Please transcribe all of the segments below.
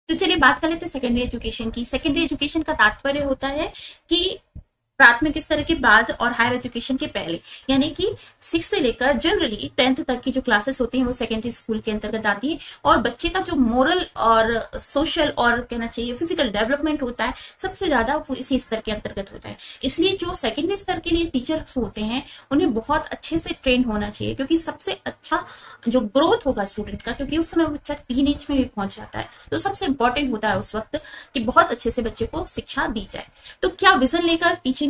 तो चलिए बात कर लेते हैं सेकेंडरी एजुकेशन की। सेकेंडरी एजुकेशन का तात्पर्य होता है कि प्राथमिक स्तर के बाद और हायर एजुकेशन के पहले, यानी कि 6 से लेकर जनरली 10th तक की जो क्लासेस होती हैं वो सेकेंडरी स्कूल के अंतर्गत आती है। और बच्चे का जो मोरल और सोशल और कहना चाहिए फिजिकल डेवलपमेंट होता है सबसे ज्यादा वो इसी स्तर के अंतर्गत होता है। इसलिए जो सेकेंडरी स्तर के लिए टीचर्स होते हैं उन्हें बहुत अच्छे से ट्रेन होना चाहिए, क्योंकि सबसे अच्छा जो ग्रोथ होगा स्टूडेंट का, क्योंकि उस समय बच्चा टीनेज में भी पहुंच जाता है, तो सबसे इंपॉर्टेंट होता है उस वक्त कि बहुत अच्छे से बच्चे को शिक्षा दी जाए। तो क्या विजन लेकर टीचिंग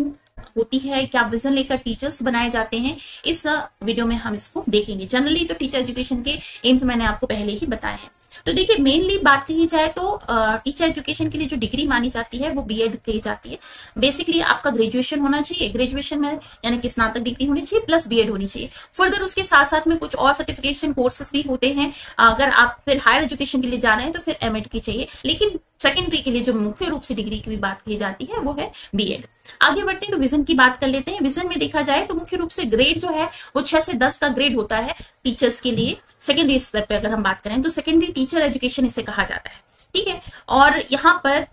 होती है, क्या विजन लेकर टीचर्स बनाए जाते हैं, इस वीडियो में हम इसको देखेंगे। जनरली तो टीचर एजुकेशन के एम्स मैंने आपको पहले ही बताए हैं। तो देखिए मेनली बात कही जाए तो टीचर एजुकेशन के लिए जो डिग्री मानी जाती है वो बीएड कही जाती है। बेसिकली आपका ग्रेजुएशन होना चाहिए, ग्रेजुएशन में यानी कि स्नातक डिग्री होनी चाहिए प्लस बीएड होनी चाहिए। फर्दर उसके साथ साथ में कुछ और सर्टिफिकेशन कोर्सेस भी होते हैं। अगर आप फिर हायर एजुकेशन के लिए जा रहे हैं तो फिर एमएड की चाहिए, लेकिन सेकेंडरी के लिए जो मुख्य रूप से डिग्री की भी बात की जाती है वो है बीएड। आगे बढ़ते हैं तो विजन की बात कर लेते हैं। विजन में देखा जाए तो मुख्य रूप से ग्रेड जो है वो 6 से 10 का ग्रेड होता है टीचर्स के लिए। सेकेंडरी स्तर पे अगर हम बात करें तो सेकेंडरी टीचर एजुकेशन इसे कहा जाता है, ठीक है। और यहाँ पर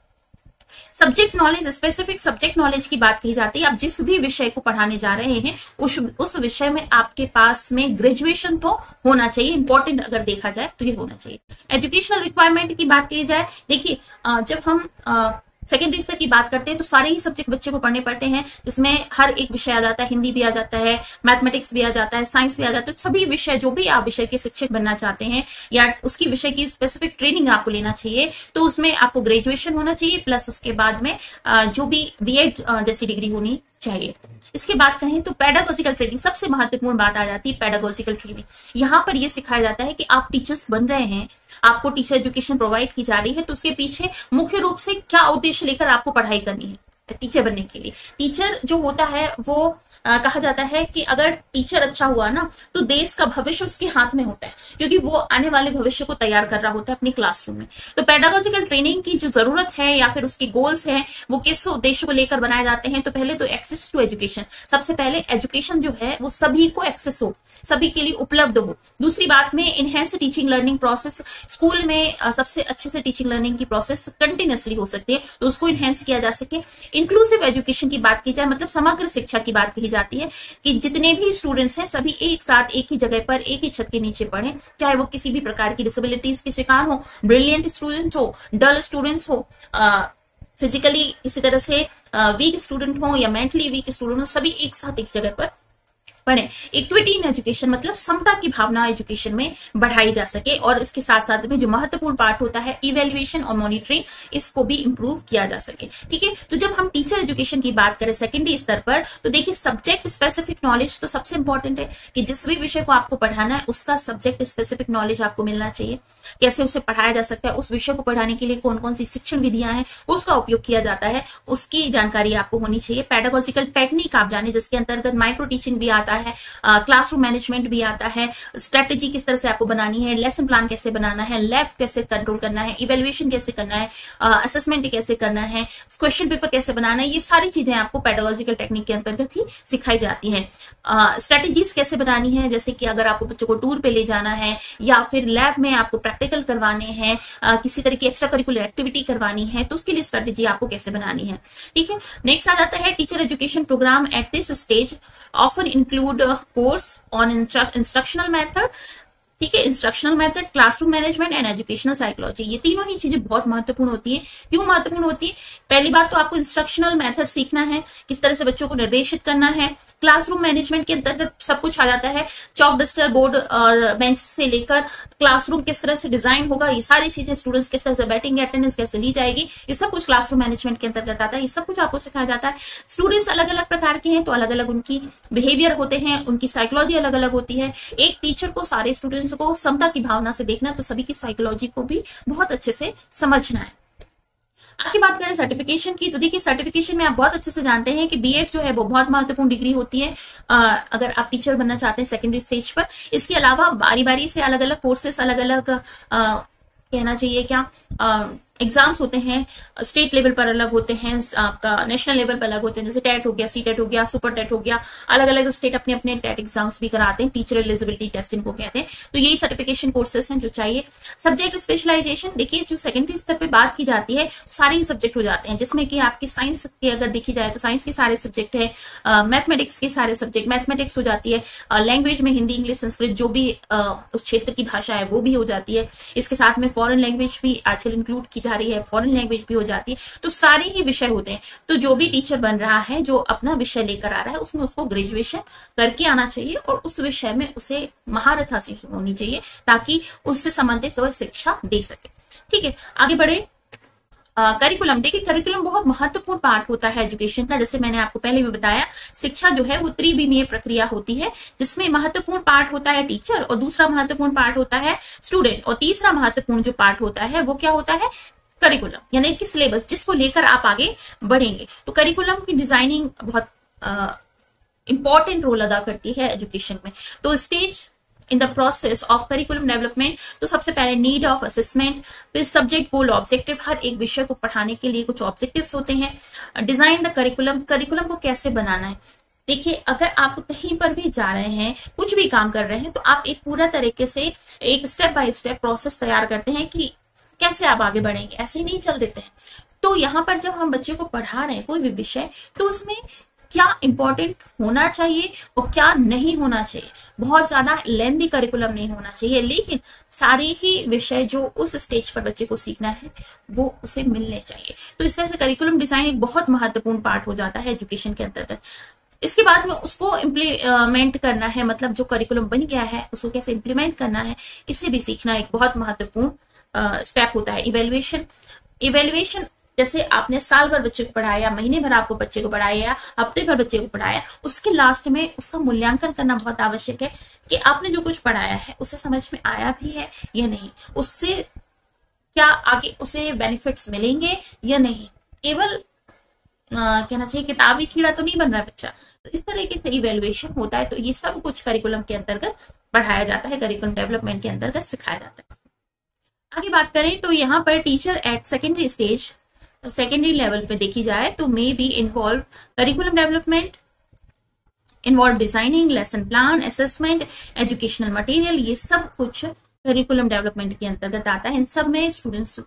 subject knowledge, specific subject knowledge की बात की जाती है। आप जिस भी विषय को पढ़ाने जा रहे हैं उस विषय में आपके पास में ग्रेजुएशन तो होना चाहिए। इंपॉर्टेंट अगर देखा जाए तो ये होना चाहिए। एजुकेशनल रिक्वायरमेंट की बात की जाए, देखिए जब हम सेकेंडरी स्तर की बात करते हैं तो सारे ही सब्जेक्ट बच्चे को पढ़ने पड़ते हैं, जिसमें हर एक विषय आ जाता है। हिंदी भी आ जाता है, मैथमेटिक्स भी आ जाता है, साइंस भी आ जाता है। सभी विषय, जो भी आप विषय के शिक्षक बनना चाहते हैं या उसकी विषय की स्पेसिफिक ट्रेनिंग आपको लेना चाहिए, तो उसमें आपको ग्रेजुएशन होना चाहिए प्लस उसके बाद में जो भी बीएड जैसी डिग्री होनी चाहिए। इसके बाद कहें तो पेडागोजिकल ट्रेनिंग, सबसे महत्वपूर्ण बात आ जाती है पेडागोजिकल ट्रेनिंग। यहाँ पर यह सिखाया जाता है कि आप टीचर्स बन रहे हैं, आपको टीचर एजुकेशन प्रोवाइड की जा रही है, तो उसके पीछे मुख्य रूप से क्या उद्देश्य लेकर आपको पढ़ाई करनी है टीचर बनने के लिए। टीचर जो होता है वो कहा जाता है कि अगर टीचर अच्छा हुआ ना तो देश का भविष्य उसके हाथ में होता है, क्योंकि वो आने वाले भविष्य को तैयार कर रहा होता है अपने क्लासरूम में। तो पेडागोजिकल ट्रेनिंग की जो जरूरत है या फिर उसके गोल्स हैं वो किस उद्देश्य को लेकर बनाए जाते हैं। तो पहले तो एक्सेस टू एजुकेशन, सबसे पहले एजुकेशन जो है वो सभी को एक्सेस हो, सभी के लिए उपलब्ध हो। दूसरी बात में enhance teaching learning process, school में सबसे अच्छे से टीचिंग लर्निंग की प्रोसेस कंटिन्यूसली हो सकती है, तो उसको इनहेंस किया जा सके। इंक्लूसिव एजुकेशन की बात की जाए, मतलब समग्र शिक्षा की बात कही जाती है कि जितने भी स्टूडेंट्स हैं सभी एक साथ एक ही जगह पर एक ही छत के नीचे पढ़ें, चाहे वो किसी भी प्रकार की डिसेबिलिटीज के शिकार हो, ब्रिलियंट स्टूडेंट्स हो, डल स्टूडेंट्स हो, फिजिकली इसी तरह से वीक स्टूडेंट हो या मेंटली वीक स्टूडेंट हो, सभी एक साथ एक जगह पर पढ़े। इक्विटी इन एजुकेशन मतलब समता की भावना एजुकेशन में बढ़ाई जा सके, और इसके साथ साथ में जो महत्वपूर्ण पार्ट होता है इवेल्युएशन और मॉनिटरिंग, इसको भी इंप्रूव किया जा सके, ठीक है। तो जब हम टीचर एजुकेशन की बात करें सेकेंडरी स्तर पर, तो देखिए सब्जेक्ट स्पेसिफिक नॉलेज तो सबसे इंपॉर्टेंट है कि जिस भी विषय को आपको पढ़ाना है उसका सब्जेक्ट स्पेसिफिक नॉलेज आपको मिलना चाहिए। कैसे उसे पढ़ाया जा सकता है, उस विषय को पढ़ाने के लिए कौन कौन सी शिक्षण विधियां हैं उसका उपयोग किया जाता है, उसकी जानकारी आपको होनी चाहिए। पेडागोजिकल टेक्निक आप जाने, जिसके अंतर्गत माइक्रो टीचिंग भी आता है, क्लासरूम मैनेजमेंट भी आता है, स्ट्रेटेजी किस तरह से आपको बनानी है, लेसन प्लान कैसे बनाना है, लैब कैसे कंट्रोल करना है, इवेल्युएशन कैसे करना है, असेसमेंट कैसे करना है, क्वेश्चन पेपर कैसे बनाना है, ये सारी चीजें आपको पेडागोजिकल टेक्निक के अंतर्गत ही सिखाई जाती हैं। स्ट्रेटेजीज कैसे बनानी है, जैसे कि अगर आपको बच्चों को टूर पे ले जाना है या फिर लैब में आपको प्रैक्टिकल करवाने हैं, किसी तरह की एक्स्ट्रा करिकुलर एक्टिविटी करवानी है, तो उसके लिए स्ट्रेटेजी आपको कैसे बनानी है, ठीक है। नेक्स्ट आ जाता है teacher education program at this stage often include course on instructional method, ठीक है, instructional method, classroom management and educational psychology. ये तीनों ही चीजें बहुत महत्वपूर्ण होती है। क्यों महत्वपूर्ण होती है? पहली बात तो आपको इंस्ट्रक्शनल मेथड सीखना है, किस तरह से बच्चों को निर्देशित करना है। क्लासरूम मैनेजमेंट के अंतर्गत सब कुछ आ जाता है, चॉक डस्टर बोर्ड और बेंच से लेकर क्लासरूम किस तरह से डिजाइन होगा, ये सारी चीजें, स्टूडेंट्स किस तरह से बैठेंगे, अटेंडेंस कैसे ली जाएगी, ये सब कुछ क्लासरूम मैनेजमेंट के अंतर्गत आता है। ये सब कुछ आपको सिखाया जाता है। स्टूडेंट्स अलग अलग प्रकार के हैं तो अलग अलग उनकी बिहेवियर होते हैं, उनकी साइकोलॉजी अलग अलग होती है। एक टीचर को सारे स्टूडेंट्स को समता की भावना से देखना, तो सभी की साइकोलॉजी को भी बहुत अच्छे से समझना है। आगे बात करें सर्टिफिकेशन की, तो देखिए सर्टिफिकेशन में आप बहुत अच्छे से जानते हैं कि बीएड जो है वो बहुत महत्वपूर्ण डिग्री होती है अगर आप टीचर बनना चाहते हैं सेकेंडरी स्टेज पर। इसके अलावा बारी बारी से अलग अलग कोर्सेस, अलग अलग कहना चाहिए क्या, एग्जाम्स होते हैं स्टेट लेवल पर अलग होते हैं, आपका नेशनल लेवल पर अलग होते हैं, जैसे टेट हो गया, सी टेट हो गया, सुपर टेट हो गया, अलग अलग स्टेट अपने अपने टेट एग्जाम्स भी कराते हैं, टीचर एलिजिबिलिटी टेस्ट इनको कहते हैं। तो यही सर्टिफिकेशन कोर्सेस हैं जो चाहिए। सब्जेक्ट स्पेशलाइजेशन, देखिए जो सेकेंडरी स्तर पे बात की जाती है सारे ही सब्जेक्ट हो जाते हैं, जिसमें कि आपकी साइंस की अगर देखी जाए तो साइंस के सारे सब्जेक्ट है, मैथमेटिक्स के सारे सब्जेक्ट, मैथमेटिक्स हो जाती है, लैंग्वेज में हिंदी इंग्लिश संस्कृत जो भी उस क्षेत्र की भाषा है वो भी हो जाती है। इसके साथ में फॉरेन लैंग्वेज भी आजकल इंक्लूड की जा रही है, फॉरेन लैंग्वेज भी हो जाती है। तो सारे ही विषय होते हैं। तो जो भी टीचर बन रहा है, जो अपना विषय लेकर आ रहा है, उसमें उसको ग्रेजुएशन करके आना चाहिए और उस विषय में उसे महारत हासिल होनी चाहिए ताकि उससे संबंधित वह शिक्षा दे सके। ठीक है, आगे बढ़े। करिकुलम, देखिए करिकुलम बहुत महत्वपूर्ण पार्ट होता है एजुकेशन का। जैसे मैंने आपको पहले भी बताया, शिक्षा जो है वो त्रिविमीय प्रक्रिया होती है, जिसमें महत्वपूर्ण पार्ट होता है टीचर और दूसरा महत्वपूर्ण पार्ट होता है स्टूडेंट और तीसरा महत्वपूर्ण जो पार्ट होता है वो क्या होता है, करिकुलम, यानी कि सिलेबस जिसको लेकर आप आगे बढ़ेंगे। तो करिकुलम की डिजाइनिंग बहुत इंपॉर्टेंट रोल अदा करती है एजुकेशन में। तो stage in the process of curriculum development, तो सबसे पहले नीड ऑफ असेसमेंट, फिर सब्जेक्ट गोल ऑब्जेक्टिव, हर एक विषय को पढ़ाने के लिए कुछ ऑब्जेक्टिव्स होते हैं। डिजाइन द करिकुलम, करिकुलम को कैसे बनाना है। देखिए अगर आप कहीं पर भी जा रहे हैं, कुछ भी काम कर रहे हैं, तो आप एक पूरा तरीके से एक स्टेप बाय स्टेप प्रोसेस तैयार करते हैं कि कैसे आप आगे बढ़ेंगे, ऐसे ही नहीं चल देते हैं। तो यहाँ पर जब हम बच्चे को पढ़ा रहे हैं कोई भी विषय, तो उसमें क्या इंपॉर्टेंट होना चाहिए और क्या नहीं होना चाहिए। बहुत ज्यादा लेंथी करिकुलम नहीं होना चाहिए, लेकिन सारे ही विषय जो उस स्टेज पर बच्चे को सीखना है वो उसे मिलने चाहिए। तो इस तरह से करिकुलम डिजाइन एक बहुत महत्वपूर्ण पार्ट हो जाता है एजुकेशन के अंतर्गत। इसके बाद में उसको इम्प्लीमेंट करना है, मतलब जो करिकुलम बन गया है उसको कैसे इम्प्लीमेंट करना है, इसे भी सीखना एक बहुत महत्वपूर्ण स्टेप होता है। इवेल्युएशन, इवेल्युएशन जैसे आपने साल भर बच्चे को पढ़ाया, महीने भर आपको बच्चे को पढ़ाया, हफ्ते भर बच्चे को पढ़ाया, उसके लास्ट में उसका मूल्यांकन करना बहुत आवश्यक है कि आपने जो कुछ पढ़ाया है उसे समझ में आया भी है या नहीं, उससे क्या आगे उसे बेनिफिट्स मिलेंगे या नहीं। केवल कहना चाहिए किताबी कीड़ा तो नहीं बन रहा है बच्चा। तो इस तरीके से इवेल्युएशन होता है। तो ये सब कुछ करिकुलम के अंतर्गत पढ़ाया जाता है, करिकुलम डेवलपमेंट के अंतर्गत सिखाया जाता है। आगे बात करें तो यहाँ पर teacher at secondary stage, secondary level पे देखी जाए तो may be involve curriculum development, involve designing, lesson plan, assessment, educational material, ये सब कुछ करिकुलम डेवलपमेंट के अंतर्गत आता है। इन सब में स्टूडेंट्स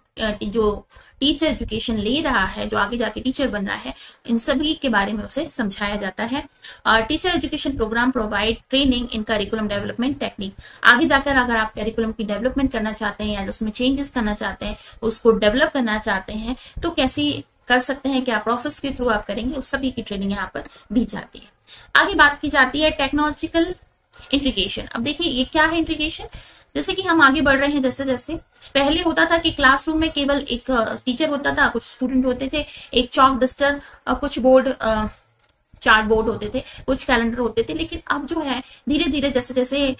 जो टीचर एजुकेशन ले रहा है, जो आगे जाके टीचर बन रहा है, इन सभी के बारे में उसे समझाया जाता है। Teacher education program provide training in curriculum development technique. आगे जाकर अगर आप करिकुलम की डेवलपमेंट करना चाहते हैं या उसमें चेंजेस करना चाहते हैं, उसको डेवलप करना चाहते हैं, तो कैसी कर सकते हैं, क्या प्रोसेस के थ्रू आप करेंगे, उस सभी की ट्रेनिंग यहाँ पर दी जाती है। आगे बात की जाती है टेक्नोलॉजिकल इंटीग्रेशन। अब देखिए ये क्या है इंटीग्रेशन। जैसे कि हम आगे बढ़ रहे हैं, जैसे जैसे पहले होता था कि क्लासरूम में केवल एक टीचर होता था, कुछ स्टूडेंट होते थे, एक चॉक डस्टर, कुछ बोर्ड, चार्ट बोर्ड होते थे, कुछ कैलेंडर होते थे। लेकिन अब जो है धीरे धीरे जैसे जैसे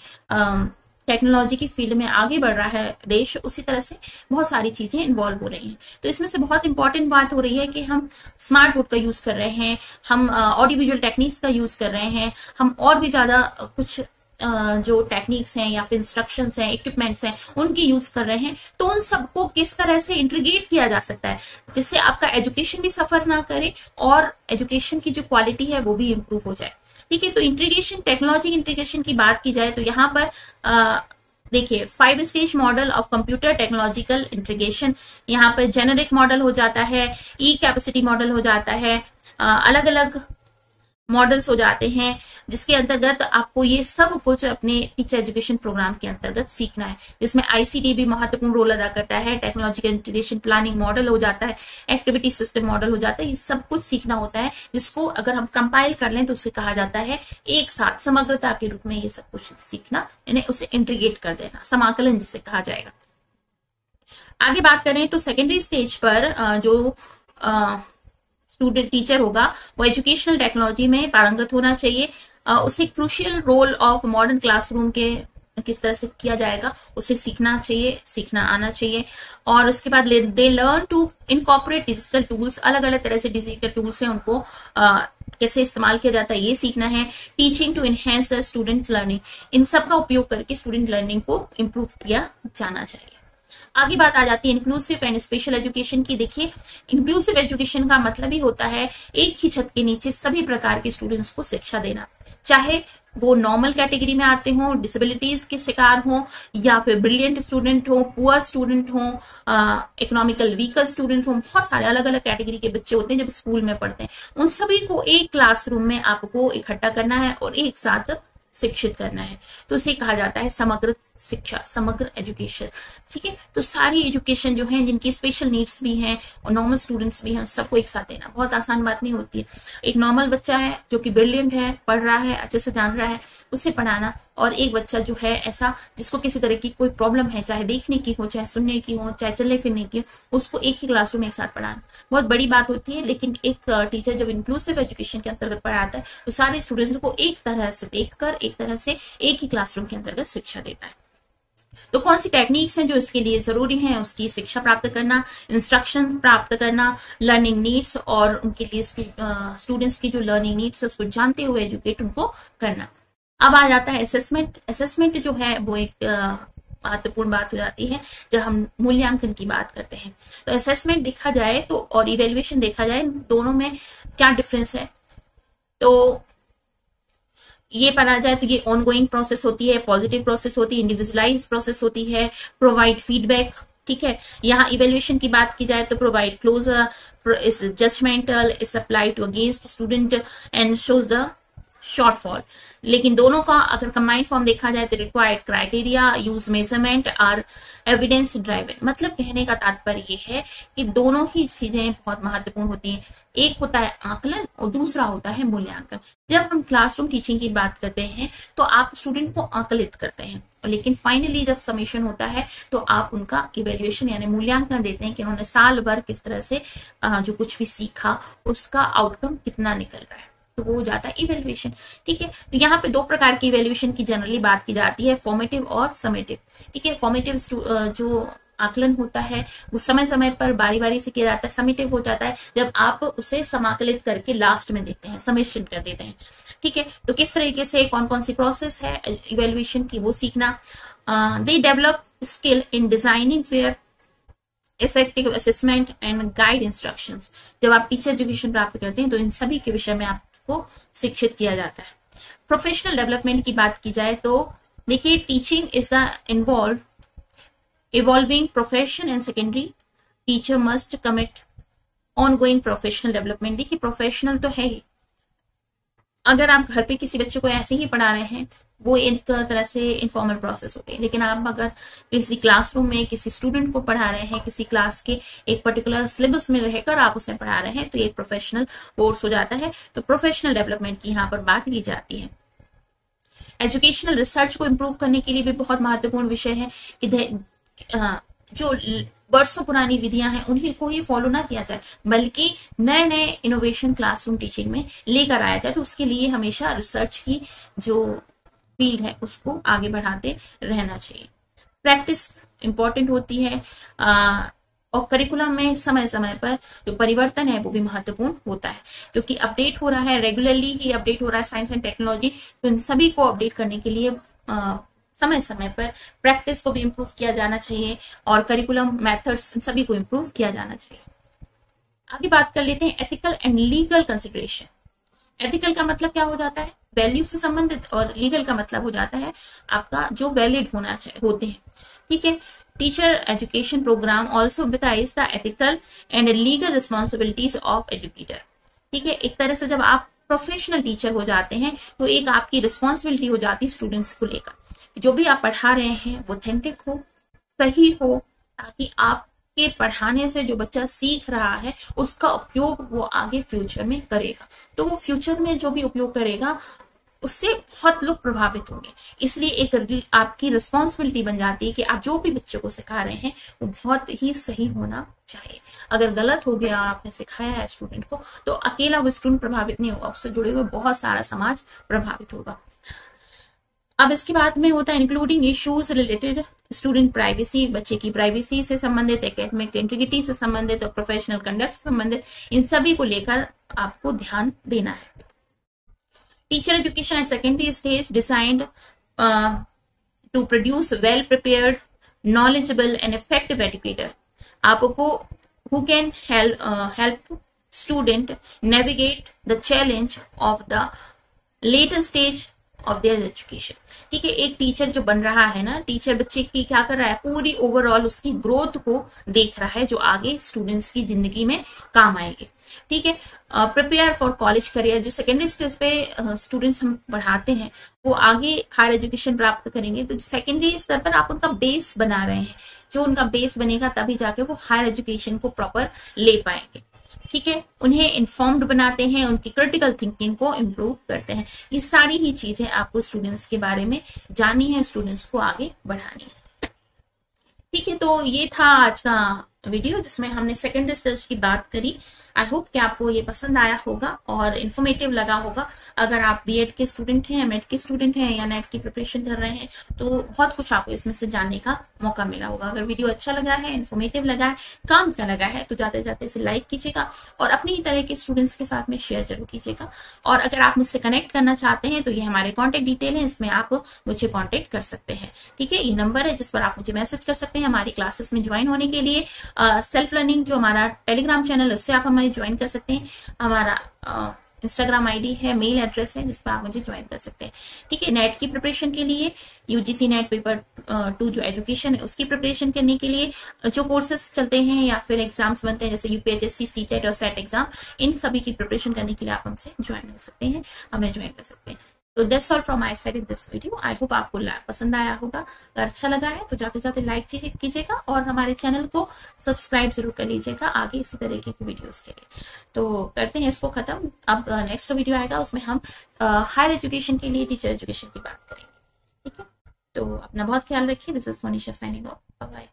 टेक्नोलॉजी की फील्ड में आगे बढ़ रहा है देश, उसी तरह से बहुत सारी चीजें इन्वॉल्व हो रही हैं। तो इसमें से बहुत इंपॉर्टेंट बात हो रही है कि हम स्मार्ट बोर्ड का यूज कर रहे हैं, हम ऑडियो विजुअल टेक्निक्स का यूज कर रहे हैं, हम और भी ज्यादा कुछ जो टेक्निक्स हैं या फिर इंस्ट्रक्शंस हैं, इक्विपमेंट्स हैं, उनकी यूज कर रहे हैं। तो उन सबको किस तरह से इंटीग्रेट किया जा सकता है जिससे आपका एजुकेशन भी सफर ना करे और एजुकेशन की जो क्वालिटी है वो भी इंप्रूव हो जाए। ठीक है, तो इंटीग्रेशन, टेक्नोलॉजी इंटीग्रेशन की बात की जाए तो यहाँ पर देखिए 5 stage model of computer technological integration, यहाँ पर जेनेरिक मॉडल हो जाता है, ई कैपेसिटी मॉडल हो जाता है, अलग अलग मॉडल्स हो जाते हैं, जिसके अंतर्गत आपको ये सब कुछ अपने टीचर एजुकेशन प्रोग्राम के अंतर्गत सीखना है, जिसमें आईसीटी भी महत्वपूर्ण रोल अदा करता है, टेक्नोलॉजिकल इंटीग्रेशन प्लानिंग मॉडल हो जाता है, एक्टिविटी सिस्टम मॉडल हो जाता है। ये सब कुछ सीखना होता है, जिसको अगर हम कंपाइल कर लें तो उसे कहा जाता है एक साथ समग्रता के रूप में ये सब कुछ सीखना, यानी उसे इंटीग्रेट कर देना, समाकलन जिसे कहा जाएगा। आगे बात करें तो सेकेंडरी स्टेज पर जो स्टूडेंट टीचर होगा वो एजुकेशनल टेक्नोलॉजी में पारंगत होना चाहिए। उसे crucial role of modern classroom के किस तरह से किया जाएगा उसे सीखना चाहिए, सीखना आना चाहिए। और उसके बाद they learn to incorporate digital tools, अलग अलग तरह से डिजिटल टूल्स हैं उनको कैसे इस्तेमाल किया जाता है ये सीखना है। Teaching to enhance the students learning, इन सब का उपयोग करके स्टूडेंट लर्निंग को इम्प्रूव किया जाना चाहिए। आगे बात आ जाती है इंक्लूसिव एंड स्पेशल एजुकेशन की। देखिए, इंक्लूसिव एजुकेशन का मतलब ही होता है एक ही छत के नीचे सभी प्रकार के स्टूडेंट्स को शिक्षा देना, चाहे वो नॉर्मल कैटेगरी में आते हो, डिसेबिलिटीज के शिकार हो, या फिर ब्रिलियंट स्टूडेंट हो, पुअर स्टूडेंट हो, इकोनॉमिकल वीकर स्टूडेंट हो। बहुत सारे अलग अलग कैटेगरी के बच्चे होते हैं जब स्कूल में पढ़ते हैं। उन सभी को एक क्लासरूम में आपको इकट्ठा करना है और एक साथ शिक्षित करना है, तो इसे कहा जाता है समग्र शिक्षा, समग्र एजुकेशन। ठीक है, तो सारी एजुकेशन जो है, जिनकी स्पेशल नीड्स भी हैं और नॉर्मल स्टूडेंट्स भी हैं, सबको एक साथ देना बहुत आसान बात नहीं होती है। एक नॉर्मल बच्चा है जो कि ब्रिलियंट है, पढ़ रहा है, अच्छे से जान रहा है, उसे पढ़ाना, और एक बच्चा जो है ऐसा जिसको किसी तरह की कोई प्रॉब्लम है, चाहे देखने की हो, चाहे सुनने की हो, चाहे चलने फिरने की हो, उसको एक ही क्लासरूम में एक साथ पढ़ाना बहुत बड़ी बात होती है। लेकिन एक टीचर जब इंक्लूसिव एजुकेशन के अंतर्गत पढ़ाता है तो सारे स्टूडेंट्स को एक तरह से देखकर, एक तरह से एक ही क्लासरूम के अंतर्गत शिक्षा देता है। तो कौन सी टेक्निक्स हैं जो इसके लिए जरूरी हैं? उसकी शिक्षा प्राप्त करना, इंस्ट्रक्शन प्राप्त करना, लर्निंग नीड्स और उनके लिए स्टूडेंट्स की जो लर्निंग नीड्स है उसको जानते हुए एजुकेट उनको करना। अब आ जाता है असेसमेंट। असेसमेंट जो है वो एक महत्वपूर्ण बात हो जाती है जब हम मूल्यांकन की बात करते हैं। तो असेसमेंट देखा जाए तो और इवेल्युएशन देखा जाए, दोनों में क्या डिफरेंस है, तो ये पढ़ा जाए तो ये ऑनगोइंग प्रोसेस होती है, पॉजिटिव प्रोसेस होती है, इंडिविजुअलाइज प्रोसेस होती है, प्रोवाइड फीडबैक। ठीक है, यहाँ इवेल्युएशन की बात की जाए तो provide closure, is judgmental, it's apply to against student and shows the shortfall. लेकिन दोनों का अगर कंबाइंड फॉर्म देखा जाए तो required criteria, use measurement are evidence driven. मतलब कहने का तात्पर्य ये है कि दोनों ही चीजें बहुत महत्वपूर्ण होती हैं। एक होता है आकलन और दूसरा होता है मूल्यांकन। जब हम क्लासरूम टीचिंग की बात करते हैं तो आप स्टूडेंट को आकलित करते हैं, लेकिन फाइनली जब समेशन होता है तो आप उनका इवेल्युएशन यानी मूल्यांकन देते हैं कि उन्होंने साल भर किस तरह से जो कुछ भी सीखा उसका आउटकम कितना निकल रहा है, तो वो हो जाता है इवेल्युएशन। ठीक है, तो यहाँ पे दो प्रकार की इवेल्युएशन की जनरली बात की जाती है, फॉर्मेटिव और समेटिव। ठीक है, फॉर्मेटिव जो आकलन होता है वो समय समय पर बारी बारी से किया जाता है। समेटिव हो जाता है जब आप उसे समाकलित करके लास्ट में देते हैं, समेशन कर देते हैं। ठीक है, तो किस तरीके से कौन कौन सी प्रोसेस है इवेल्युएशन की वो सीखना। They develop skill in designing fair effective assessment and guide instructions. जब आप टीचर एजुकेशन प्राप्त करते हैं तो इन सभी के विषय में आपको शिक्षित किया जाता है। प्रोफेशनल डेवलपमेंट की बात की जाए तो देखिए, teaching is the evolving profession and secondary teacher must commit ongoing professional development। देखिए, प्रोफेशनल तो है ही, अगर आप घर पे किसी बच्चे को ऐसे ही पढ़ा रहे हैं वो एक तरह से इनफॉर्मल प्रोसेस हो गई, लेकिन आप अगर किसी क्लासरूम में किसी स्टूडेंट को पढ़ा रहे हैं, किसी क्लास के एक पर्टिकुलर सिलेबस में रहकर आप उसे पढ़ा रहे हैं, तो ये प्रोफेशनल कोर्स हो जाता है। तो प्रोफेशनल डेवलपमेंट की यहाँ पर बात की जाती है। एजुकेशनल रिसर्च को इम्प्रूव करने के लिए भी बहुत महत्वपूर्ण विषय है कि जो वर्षों पुरानी विधियां हैं उन्हीं को ही फॉलो ना किया जाए, बल्कि नए नए इनोवेशन क्लासरूम टीचिंग में लेकर आया जाए। तो उसके लिए हमेशा रिसर्च की जो फील्ड है उसको आगे बढ़ाते रहना चाहिए। प्रैक्टिस इंपॉर्टेंट होती है और करिकुलम में समय समय पर जो परिवर्तन है वो भी महत्वपूर्ण होता है, क्योंकि अपडेट हो रहा है, रेगुलरली ही अपडेट हो रहा है साइंस एंड टेक्नोलॉजी। तो इन सभी को अपडेट करने के लिए समय समय पर प्रैक्टिस को भी इम्प्रूव किया जाना चाहिए और करिकुलम मेथड्स इन सभी को इम्प्रूव किया जाना चाहिए। आगे बात कर लेते हैं ethical and legal consideration. Ethical का मतलब क्या हो जाता है? वैल्यू से संबंधित, और लीगल का मतलब हो जाता है आपका जो वैलिड होना चाहिए होते हैं। ठीक है, टीचर एजुकेशन प्रोग्राम ऑल्सो बिताइज the ethical and legal responsibilities of educator. ठीक है, एक तरह से जब आप प्रोफेशनल टीचर हो जाते हैं तो एक आपकी रिस्पॉन्सिबिलिटी हो जाती है स्टूडेंट्स को लेकर, जो भी आप पढ़ा रहे हैं वो ऑथेंटिक हो, सही हो, ताकि आपके पढ़ाने से जो बच्चा सीख रहा है उसका उपयोग वो आगे फ्यूचर में करेगा। तो वो फ्यूचर में जो भी उपयोग करेगा उससे बहुत लोग प्रभावित होंगे। इसलिए एक आपकी रिस्पॉन्सिबिलिटी बन जाती है कि आप जो भी बच्चों को सिखा रहे हैं वो बहुत ही सही होना चाहिए। अगर गलत हो गया, आपने सिखाया है स्टूडेंट को, तो अकेला वो स्टूडेंट प्रभावित नहीं होगा, उससे जुड़े हुए बहुत सारा समाज प्रभावित होगा। अब इसके बाद में होता है including issues related student privacy, बच्चे की प्राइवेसी से संबंधित, एकेडमिक इंटीग्रिटी से संबंधित और प्रोफेशनल कंडक्ट से संबंधित, इन सभी को लेकर आपको ध्यान देना है। Teacher education at secondary stage designed to produce well prepared knowledgeable and effective educator आपको who can help student navigate the challenge of the later stage of their education। ठीक है, एक टीचर जो बन रहा है ना, टीचर बच्चे की क्या कर रहा है, पूरी ओवरऑल उसकी ग्रोथ को देख रहा है जो आगे स्टूडेंट्स की जिंदगी में काम आएगी। ठीक है, प्रिपेयर फॉर कॉलेज करियर, जो सेकेंडरी स्टेज पे स्टूडेंट्स हम पढ़ाते हैं वो आगे हायर एजुकेशन प्राप्त करेंगे, तो सेकेंडरी स्तर पर आप उनका बेस बना रहे हैं, जो उनका बेस बनेगा तभी जाके वो हायर एजुकेशन को प्रॉपर ले पाएंगे। ठीक है, उन्हें इन्फॉर्म्ड बनाते हैं, उनकी क्रिटिकल थिंकिंग को इम्प्रूव करते हैं। ये सारी ही चीजें आपको स्टूडेंट्स के बारे में जाननी है, स्टूडेंट्स को आगे बढ़ानी है। ठीक है, तो ये था आज का वीडियो जिसमें हमने सेकेंडरी स्टेज की बात करी। आई होप कि आपको ये पसंद आया होगा और इन्फॉर्मेटिव लगा होगा। अगर आप बीएड के स्टूडेंट हैं, एमएड के स्टूडेंट हैं या नेट की प्रिपरेशन कर रहे हैं तो बहुत कुछ आपको इसमें से जानने का मौका मिला होगा। अगर वीडियो अच्छा लगा है, इन्फॉर्मेटिव लगा है, काम का लगा है तो जाते जाते इसे लाइक कीजिएगा और अपनी ही तरह के स्टूडेंट्स के साथ में शेयर जरूर कीजिएगा। और अगर आप मुझसे कनेक्ट करना चाहते हैं तो ये हमारे कॉन्टेक्ट डिटेल है, इसमें आप मुझे कॉन्टेक्ट कर सकते हैं। ठीक है, ये नंबर है जिस पर आप मुझे मैसेज कर सकते हैं। हमारी क्लासेस में ज्वाइन होने के लिए सेल्फ लर्निंग जो हमारा टेलीग्राम चैनल है उससे आप हमें ज्वाइन कर सकते हैं। हमारा इंस्टाग्राम आईडी है, मेल एड्रेस है जिस पर आप मुझे ज्वाइन कर सकते हैं। ठीक है, नेट की प्रिपरेशन के लिए यूजीसी नेट पेपर 2 जो एजुकेशन है उसकी प्रिपरेशन करने के लिए जो कोर्सेज चलते हैं या फिर एग्जाम्स बनते हैं जैसे यूपीएचएससी, सीटेट और सेट एग्जाम, इन सभी की प्रिपरेशन करने के लिए आप हमसे ज्वाइन कर सकते हैं, हमें ज्वाइन कर सकते हैं। तो that's all from my side in this video. I hope आपको पसंद आया होगा। अगर अच्छा लगा है तो जाते जाते लाइक कीजिएगा और हमारे चैनल को सब्सक्राइब जरूर कर लीजिएगा आगे इसी तरीके की वीडियोस के लिए। तो करते हैं इसको खत्म। अब नेक्स्ट वीडियो आएगा उसमें हम हायर एजुकेशन के लिए टीचर एजुकेशन की बात करेंगे। ठीक है, तो अपना बहुत ख्याल रखिए। This is Manisha signing off. Bye bye.